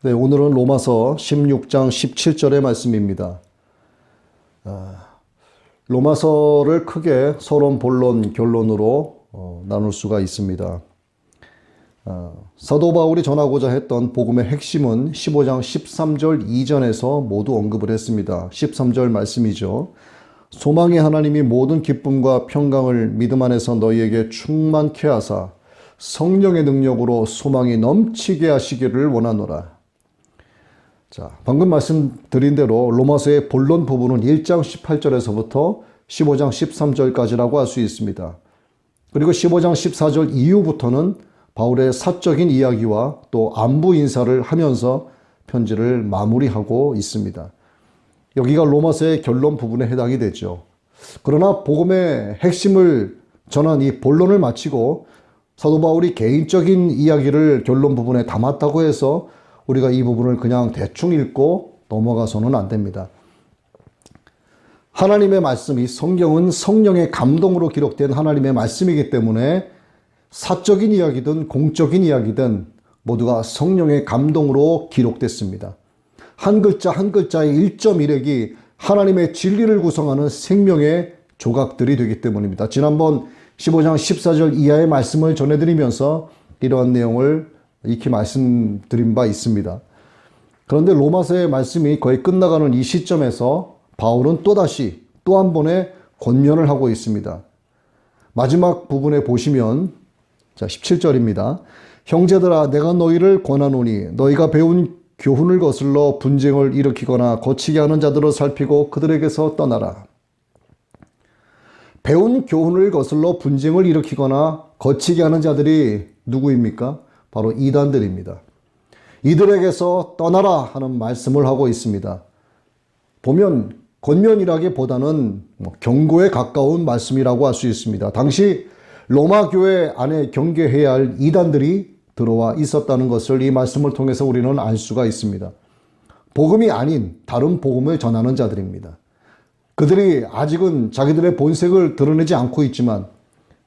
네, 오늘은 로마서 16장 17절의 말씀입니다. 로마서를 크게 서론, 본론, 결론으로 나눌 수가 있습니다. 사도 바울이 전하고자 했던 복음의 핵심은 15장 13절 이전에서 모두 언급을 했습니다. 13절 말씀이죠. 소망의 하나님이 모든 기쁨과 평강을 믿음 안에서 너희에게 충만케 하사 성령의 능력으로 소망이 넘치게 하시기를 원하노라. 자, 방금 말씀드린 대로 로마서의 본론 부분은 1장 18절에서부터 15장 13절까지라고 할 수 있습니다. 그리고 15장 14절 이후부터는 바울의 사적인 이야기와 또 안부 인사를 하면서 편지를 마무리하고 있습니다. 여기가 로마서의 결론 부분에 해당이 되죠. 그러나 복음의 핵심을 전한 이 본론을 마치고 사도 바울이 개인적인 이야기를 결론 부분에 담았다고 해서 우리가 이 부분을 그냥 대충 읽고 넘어가서는 안 됩니다. 하나님의 말씀이 성경은 성령의 감동으로 기록된 하나님의 말씀이기 때문에 사적인 이야기든 공적인 이야기든 모두가 성령의 감동으로 기록됐습니다. 한 글자 한 글자의 1.1핵이 하나님의 진리를 구성하는 생명의 조각들이 되기 때문입니다. 지난번 15장 14절 이하의 말씀을 전해드리면서 이러한 내용을 익히 말씀드린 바 있습니다. 그런데 로마서의 말씀이 거의 끝나가는 이 시점에서 바울은 또다시 또 한 번의 권면을 하고 있습니다. 마지막 부분에 보시면 17절입니다. 형제들아 내가 너희를 권하노니 너희가 배운 교훈을 거슬러 분쟁을 일으키거나 거치게 하는 자들을 살피고 그들에게서 떠나라. 배운 교훈을 거슬러 분쟁을 일으키거나 거치게 하는 자들이 누구입니까? 바로 이단들입니다. 이들에게서 떠나라 하는 말씀을 하고 있습니다. 보면 권면이라기보다는 경고에 가까운 말씀이라고 할 수 있습니다. 당시 로마 교회 안에 경계해야 할 이단들이 들어와 있었다는 것을 이 말씀을 통해서 우리는 알 수가 있습니다. 복음이 아닌 다른 복음을 전하는 자들입니다. 그들이 아직은 자기들의 본색을 드러내지 않고 있지만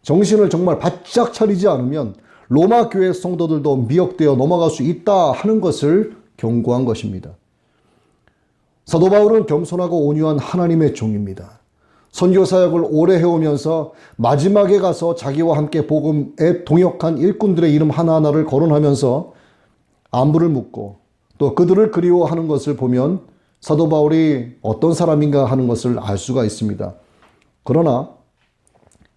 정신을 정말 바짝 차리지 않으면 로마 교회 성도들도 미혹되어 넘어갈 수 있다 하는 것을 경고한 것입니다. 사도 바울은 겸손하고 온유한 하나님의 종입니다. 선교 사역을 오래 해오면서 마지막에 가서 자기와 함께 복음에 동역한 일꾼들의 이름 하나하나를 거론하면서 안부를 묻고 또 그들을 그리워하는 것을 보면 사도 바울이 어떤 사람인가 하는 것을 알 수가 있습니다. 그러나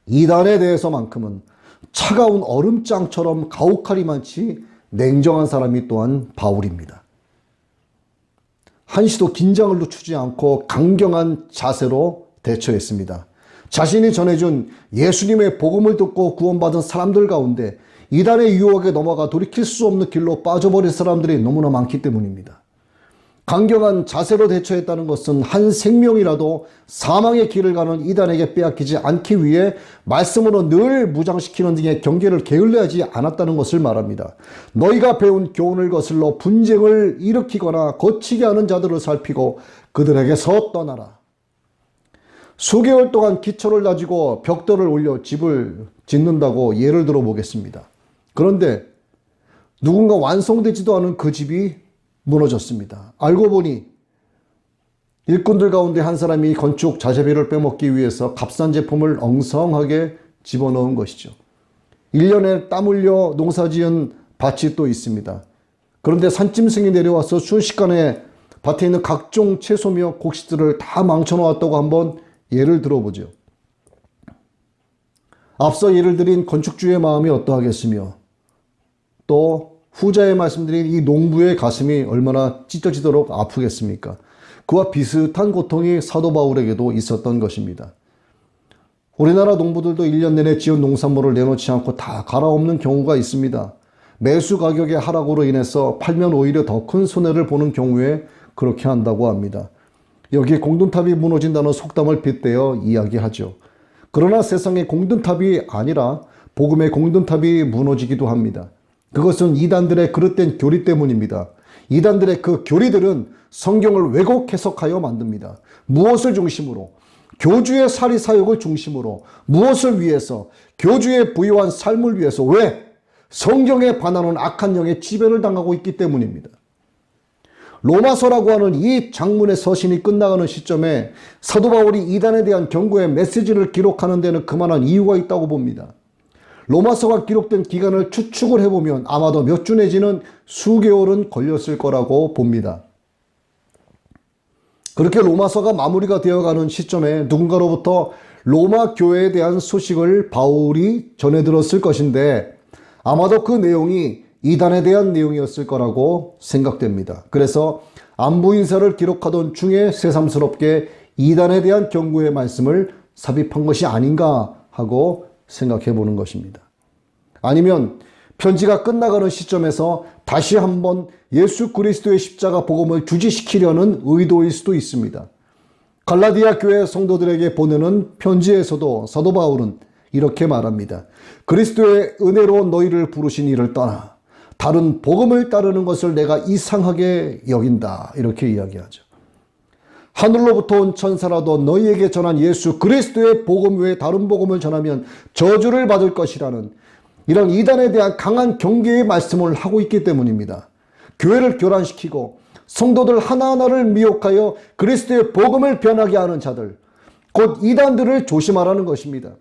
이단에 대해서만큼은 차가운 얼음장처럼 가혹하리만치 냉정한 사람이 또한 바울입니다. 한시도 긴장을 늦추지 않고 강경한 자세로 대처했습니다. 자신이 전해준 예수님의 복음을 듣고 구원받은 사람들 가운데 이단의 유혹에 넘어가 돌이킬 수 없는 길로 빠져버린 사람들이 너무나 많기 때문입니다. 강경한 자세로 대처했다는 것은 한 생명이라도 사망의 길을 가는 이단에게 빼앗기지 않기 위해 말씀으로 늘 무장시키는 등의 경계를 게을리하지 않았다는 것을 말합니다. 너희가 배운 교훈을 거슬러 분쟁을 일으키거나 거치게 하는 자들을 살피고 그들에게서 떠나라. 수개월 동안 기초를 다지고 벽돌을 올려 집을 짓는다고 예를 들어 보겠습니다. 그런데 누군가 완성되지도 않은 그 집이 무너졌습니다. 알고 보니 일꾼들 가운데 한 사람이 건축 자재비를 빼먹기 위해서 값싼 제품을 엉성하게 집어넣은 것이죠. 1년에 땀 흘려 농사지은 밭이 또 있습니다. 그런데 산짐승이 내려와서 순식간에 밭에 있는 각종 채소며 곡식들을 다 망쳐놓았다고 한번 예를 들어보죠. 앞서 예를 들인 건축주의 마음이 어떠하겠으며 또 후자에 말씀드린 이 농부의 가슴이 얼마나 찢어지도록 아프겠습니까? 그와 비슷한 고통이 사도 바울에게도 있었던 것입니다. 우리나라 농부들도 1년 내내 지은 농산물을 내놓지 않고 다 갈아엎는 경우가 있습니다. 매수 가격의 하락으로 인해서 팔면 오히려 더 큰 손해를 보는 경우에 그렇게 한다고 합니다. 여기에 공든탑이 무너진다는 속담을 빗대어 이야기하죠. 그러나 세상에 공든탑이 아니라 복음의 공든탑이 무너지기도 합니다. 그것은 이단들의 그릇된 교리 때문입니다. 이단들의 그 교리들은 성경을 왜곡 해석하여 만듭니다. 무엇을 중심으로? 교주의 사리사욕을 중심으로. 무엇을 위해서? 교주의 부유한 삶을 위해서. 왜? 성경에 반하는 악한 영의 지배를 당하고 있기 때문입니다. 로마서라고 하는 이 장문의 서신이 끝나가는 시점에 사도 바울이 이단에 대한 경고의 메시지를 기록하는 데는 그만한 이유가 있다고 봅니다. 로마서가 기록된 기간을 추측을 해보면 아마도 몇 주 내지는 수개월은 걸렸을 거라고 봅니다. 그렇게 로마서가 마무리가 되어가는 시점에 누군가로부터 로마 교회에 대한 소식을 바울이 전해 들었을 것인데 아마도 그 내용이 이단에 대한 내용이었을 거라고 생각됩니다. 그래서 안부 인사를 기록하던 중에 새삼스럽게 이단에 대한 경고의 말씀을 삽입한 것이 아닌가 하고 생각해 보는 것입니다. 아니면 편지가 끝나가는 시점에서 다시 한번 예수 그리스도의 십자가 복음을 주지시키려는 의도일 수도 있습니다. 갈라디아 교회 성도들에게 보내는 편지에서도 사도 바울은 이렇게 말합니다. 그리스도의 은혜로 너희를 부르신 이를 떠나 다른 복음을 따르는 것을 내가 이상하게 여긴다. 이렇게 이야기하죠. 하늘로부터 온 천사라도 너희에게 전한 예수 그리스도의 복음 외에 다른 복음을 전하면 저주를 받을 것이라는 이런 이단에 대한 강한 경계의 말씀을 하고 있기 때문입니다. 교회를 교란시키고 성도들 하나하나를 미혹하여 그리스도의 복음을 변하게 하는 자들, 곧 이단들을 조심하라는 것입니다.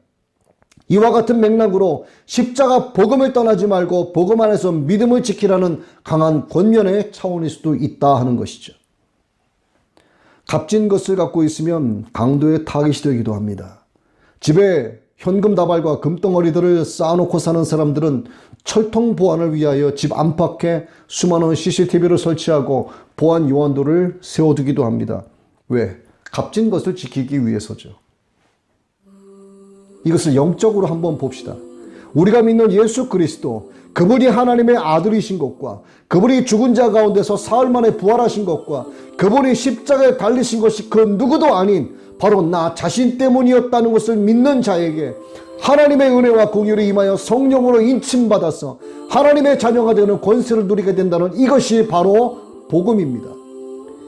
이와 같은 맥락으로 십자가 복음을 떠나지 말고 복음 안에서 믿음을 지키라는 강한 권면의 차원일 수도 있다 하는 것이죠. 값진 것을 갖고 있으면 강도의 타깃이 되기도 합니다. 집에 현금 다발과 금덩어리들을 쌓아놓고 사는 사람들은 철통 보안을 위하여 집 안팎에 수많은 CCTV를 설치하고 보안 요원들을 세워두기도 합니다. 왜? 값진 것을 지키기 위해서죠. 이것을 영적으로 한번 봅시다. 우리가 믿는 예수 그리스도, 그분이 하나님의 아들이신 것과 그분이 죽은 자 가운데서 사흘 만에 부활하신 것과 그분이 십자가에 달리신 것이 그 누구도 아닌 바로 나 자신 때문이었다는 것을 믿는 자에게 하나님의 은혜와 공율이 임하여 성령으로 인침받아서 하나님의 자녀가 되는 권세를 누리게 된다는 이것이 바로 복음입니다.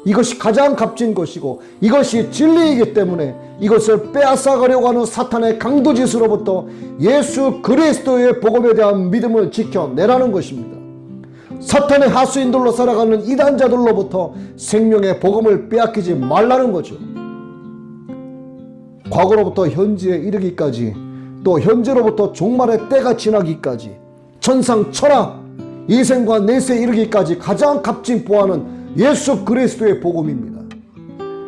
이것이 가장 값진 것이고 이것이 진리이기 때문에 이것을 빼앗아가려고 하는 사탄의 강도짓으로부터 예수 그리스도의 복음에 대한 믿음을 지켜내라는 것입니다. 사탄의 하수인들로 살아가는 이단자들로부터 생명의 복음을 빼앗기지 말라는 거죠. 과거로부터 현재에 이르기까지 또 현재로부터 종말의 때가 지나기까지 천상 천하 이생과 내세에 이르기까지 가장 값진 보화는 예수 그리스도의 복음입니다.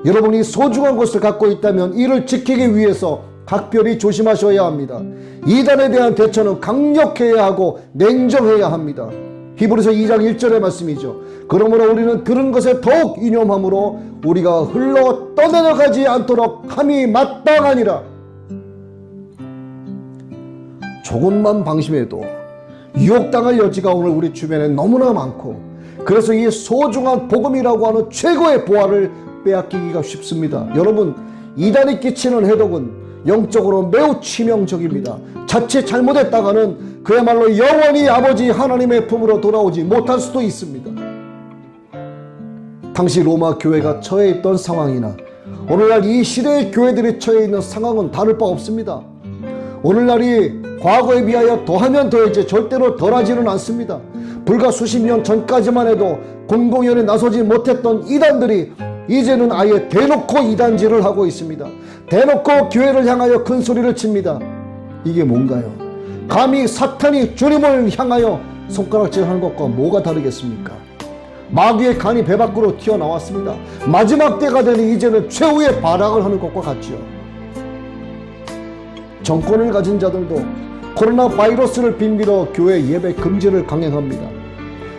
여러분이 소중한 것을 갖고 있다면 이를 지키기 위해서 각별히 조심하셔야 합니다. 이단에 대한 대처는 강력해야 하고 냉정해야 합니다. 히브리서 2장 1절의 말씀이죠. 그러므로 우리는 들은 것에 더욱 유념함으로 우리가 흘러 떠내려가지 않도록 함이 마땅하니라. 조금만 방심해도 유혹당할 여지가 오늘 우리 주변에 너무나 많고 그래서 이 소중한 복음이라고 하는 최고의 보화를 빼앗기기가 쉽습니다. 여러분, 이단이 끼치는 해독은 영적으로 매우 치명적입니다. 자칫 잘못했다가는 그야말로 영원히 아버지 하나님의 품으로 돌아오지 못할 수도 있습니다. 당시 로마 교회가 처해 있던 상황이나 오늘날 이 시대의 교회들이 처해 있는 상황은 다를 바 없습니다. 오늘날이 과거에 비하여 더하면 더했지 절대로 덜하지는 않습니다. 불과 수십 년 전까지만 해도 공공연히 나서지 못했던 이단들이 이제는 아예 대놓고 이단질을 하고 있습니다. 대놓고 교회를 향하여 큰 소리를 칩니다. 이게 뭔가요? 감히 사탄이 주님을 향하여 손가락질하는 것과 뭐가 다르겠습니까? 마귀의 간이 배 밖으로 튀어나왔습니다. 마지막 때가 되니 이제는 최후의 발악을 하는 것과 같지요. 정권을 가진 자들도 코로나 바이러스를 빙비러 교회 예배 금지를 강행합니다.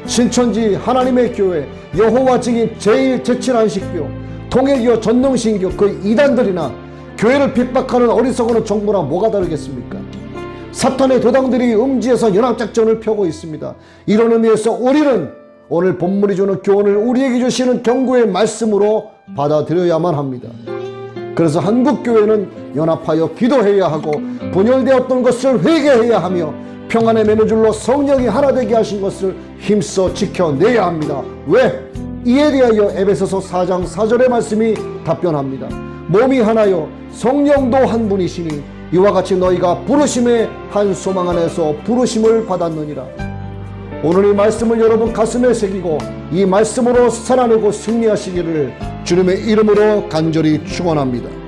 신천지 하나님의 교회 여호와 증인 제1제7안식교 통일교 전능신교 그 이단들이나 교회를 핍박하는 어리석은 정부랑 뭐가 다르겠습니까? 사탄의 도당들이 음지에서 연합작전을 펴고 있습니다. 이런 의미에서 우리는 오늘 본문이 주는 교훈을 우리에게 주시는 경고의 말씀으로 받아들여야만 합니다. 그래서 한국교회는 연합하여 기도해야 하고 분열되었던 것을 회개해야 하며 평안의 맨줄로 성령이 하나 되게 하신 것을 힘써 지켜내야 합니다. 왜? 이에 대하여 에베소서 4장 4절의 말씀이 답변합니다. 몸이 하나요 성령도 한 분이시니 이와 같이 너희가 부르심의 한 소망 안에서 부르심을 받았느니라. 오늘 이 말씀을 여러분 가슴에 새기고 이 말씀으로 살아내고 승리하시기를 주님의 이름으로 간절히 축원합니다.